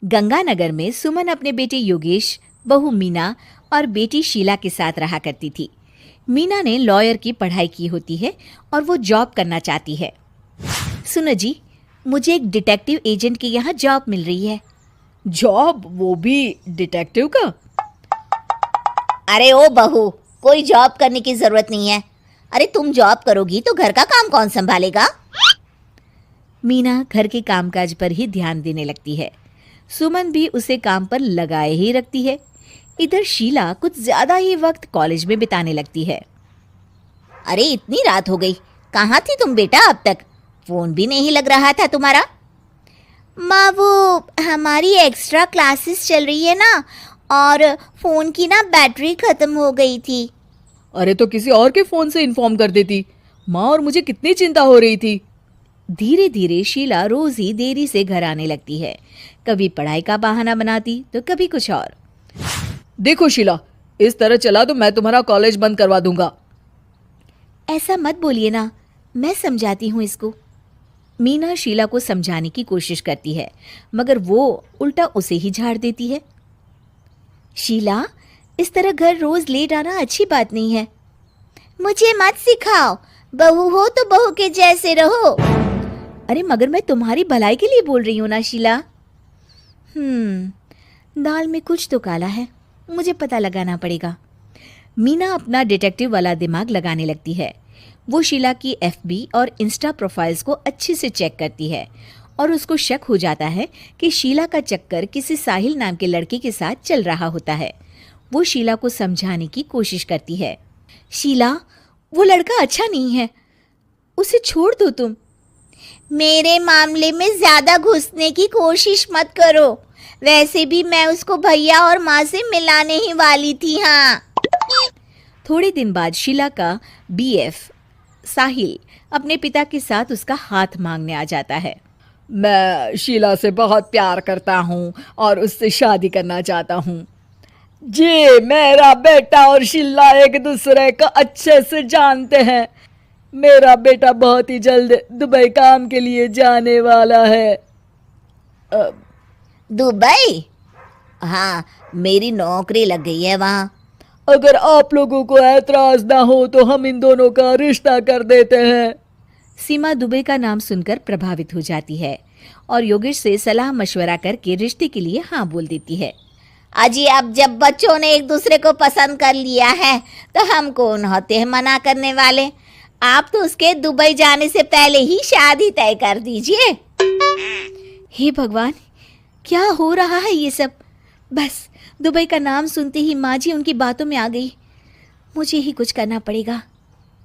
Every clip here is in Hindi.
गंगानगर में सुमन अपने बेटे योगेश, बहू मीना और बेटी शीला के साथ रहा करती थी। मीना ने लॉयर की पढ़ाई की होती है और वो जॉब करना चाहती है। सुनो जी, मुझे एक डिटेक्टिव एजेंट के यहाँ जॉब मिल रही है। जॉब? वो भी डिटेक्टिव का? अरे ओ बहू, कोई जॉब करने की जरूरत नहीं है। अरे तुम जॉब करोगी तो घर का काम कौन संभालेगा? मीना घर के कामकाज पर ही ध्यान देने लगती है। सुमन भी उसे काम पर लगाए ही रखती है। इधर शीला कुछ ज्यादा ही वक्त कॉलेज में बिताने लगती है। अरे इतनी रात हो गई, कहाँ थी तुम बेटा अब तक? फोन भी नहीं लग रहा था तुम्हारा। माँ, वो हमारी एक्स्ट्रा क्लासेस चल रही है ना, और फोन की ना बैटरी खत्म हो गई थी। अरे तो किसी और के फोन से इन्फॉर्म कर देती। माँ और मुझे कितनी चिंता हो रही थी। धीरे धीरे शीला रोज ही देरी से घर आने लगती है। कभी पढ़ाई का बहाना बनाती तो कभी कुछ और। देखो शीला, इस तरह चला तो मैं तुम्हारा कॉलेज बंद करवा दूंगा। ऐसा मत बोलिए ना, मैं समझाती हूँ इसको। मीना शीला को समझाने की कोशिश करती है, मगर वो उल्टा उसे ही झाड़ देती है। शीला, इस तरह घर रोज लेट आना अच्छी बात नहीं है। मुझे मत सिखाओ, बहू हो तो बहू के जैसे रहो। अरे मगर मैं तुम्हारी भलाई के लिए बोल रही हूँ ना शीला। दाल में कुछ तो काला है, मुझे पता लगाना पड़ेगा। मीना अपना डिटेक्टिव वाला दिमाग लगाने लगती है। वो शीला की एफबी और इंस्टा प्रोफाइल्स को अच्छे से चेक करती है और उसको शक हो जाता है कि शीला का चक्कर किसी साहिल नाम के लड़के के साथ चल रहा होता है। वो शीला को समझाने की कोशिश करती है। शीला, वो लड़का अच्छा नहीं है, उसे छोड़ दो तुम। मेरे मामले में ज्यादा घुसने की कोशिश मत करो। वैसे भी मैं उसको भैया और माँ से मिलाने ही वाली थी। हाँ। थोड़े दिन बाद शीला का बीएफ साहिल अपने पिता के साथ उसका हाथ मांगने आ जाता है। मैं शीला से बहुत प्यार करता हूँ और उससे शादी करना चाहता हूँ। जी, मेरा बेटा और शीला एक दूसरे को अच्छे से जानते हैं। मेरा बेटा बहुत ही जल्द दुबई काम के लिए जाने वाला है। दुबई? हाँ, मेरी नौकरी लग गई है वहाँ। अगर आप लोगों को ऐतराज ना हो तो हम इन दोनों का रिश्ता कर देते हैं। सीमा दुबई का नाम सुनकर प्रभावित हो जाती है और योगेश से सलाह मशवरा करके रिश्ते के लिए हाँ बोल देती है। अजी, अब जब बच्चों ने एक दूसरे को पसंद कर लिया है तो हम कौन होते हैं मना करने वाले। आप तो उसके दुबई जाने से पहले ही शादी तय कर दीजिए। हे भगवान, क्या हो रहा है ये सब। बस दुबई का नाम सुनते ही माँ जी उनकी बातों में आ गई। मुझे ही कुछ करना पड़ेगा।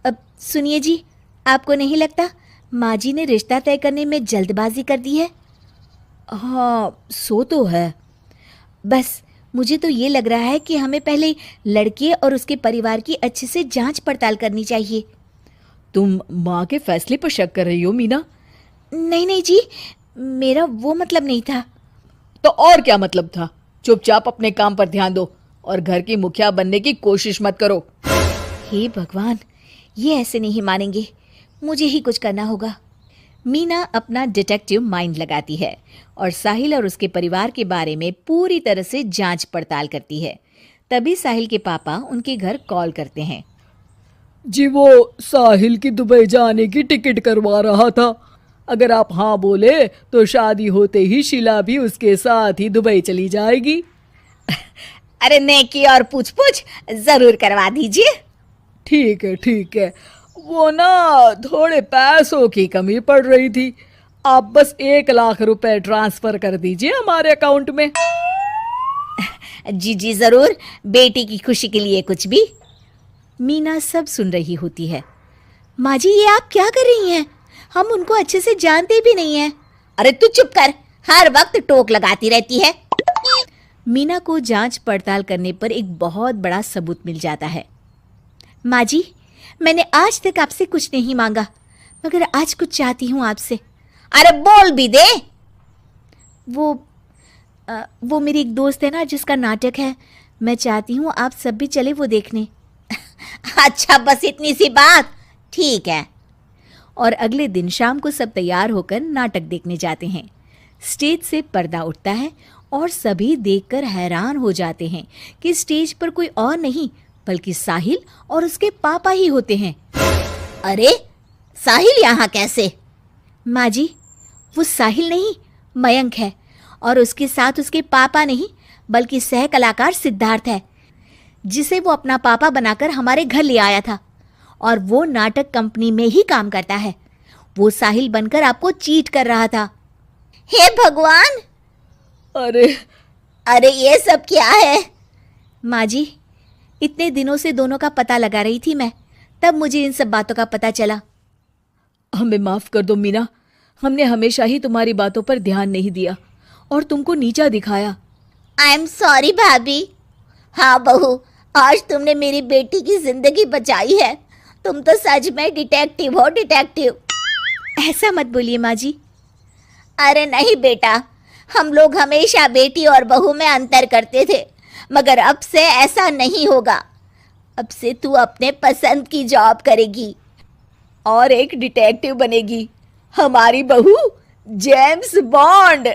अब सुनिए जी, आपको नहीं लगता माँ जी ने रिश्ता तय करने में जल्दबाजी कर दी है? हाँ, सो तो है। बस मुझे तो ये लग रहा है कि हमें पहले लड़के और उसके परिवार की अच्छे से जांच पड़ताल करनी चाहिए। तुम माँ के फैसले पर शक कर रही हो मीना? नहीं नहीं जी, मेरा वो मतलब नहीं था। तो और क्या मतलब था? चुपचाप अपने काम पर ध्यान दो और घर की मुखिया बनने की कोशिश मत करो। हे भगवान, ये ऐसे नहीं मानेंगे, मुझे ही कुछ करना होगा। मीना अपना डिटेक्टिव माइंड लगाती है और साहिल और उसके परिवार के बारे में पूरी तरह से जांच पड़ताल करती है। तभी साहिल के पापा उनके घर कॉल करते हैं। जी, वो साहिल की दुबई जाने की टिकट करवा रहा था। अगर आप हाँ बोले तो शादी होते ही शीला भी उसके साथ ही दुबई चली जाएगी। अरे नेकी और पूछ पूछ जरूर करवा दीजिए। ठीक है ठीक है, वो ना थोड़े पैसों की कमी पड़ रही थी। आप बस 1 लाख रुपए ट्रांसफर कर दीजिए हमारे अकाउंट में। जी जी जरूर, बेटी की खुशी के लिए कुछ भी। मीना सब सुन रही होती है। माँ जी, ये आप क्या कर रही हैं? हम उनको अच्छे से जानते भी नहीं हैं। अरे तू चुप कर, हर वक्त टोक लगाती रहती है। मीना को जांच पड़ताल करने पर एक बहुत बड़ा सबूत मिल जाता है। माँ जी, मैंने आज तक आपसे कुछ नहीं मांगा, मगर आज कुछ चाहती हूँ आपसे। अरे बोल भी दे। वो मेरी एक दोस्त है ना जिसका नाटक है, मैं चाहती हूँ आप सब भी चले वो देखने। अच्छा, बस इतनी सी बात? ठीक है। और अगले दिन शाम को सब तैयार होकर नाटक देखने जाते हैं। स्टेज से पर्दा उठता है और सभी देखकर हैरान हो जाते हैं कि स्टेज पर कोई और नहीं बल्कि साहिल और उसके पापा ही होते हैं। अरे साहिल यहाँ कैसे? माँ जी, वो साहिल नहीं मयंक है, और उसके साथ उसके पापा नहीं बल्कि सह कलाकार सिद्धार्थ है, जिसे वो अपना पापा बनाकर हमारे घर ले आया था, और वो नाटक कंपनी में ही काम करता है। वो साहिल बनकर आपको चीट कर रहा था। हे भगवान, अरे अरे ये सब क्या है? माँ जी, इतने दिनों से दोनों का पता लगा रही थी मैं, तब मुझे इन सब बातों का पता चला। हमें माफ कर दो मीना, हमने हमेशा ही तुम्हारी बातों पर ध्यान नहीं दिया और तुमको नीचा दिखाया। आई एम सॉरी भाभी। हाँ बहू, आज तुमने मेरी बेटी की जिंदगी बचाई है। तुम तो सच में डिटेक्टिव हो, डिटेक्टिव। ऐसा मत बोलिए माँ जी। अरे नहीं बेटा, हम लोग हमेशा बेटी और बहू में अंतर करते थे, मगर अब से ऐसा नहीं होगा। अब से तू अपने पसंद की जॉब करेगी और एक डिटेक्टिव बनेगी, हमारी बहू जेम्स बॉन्ड।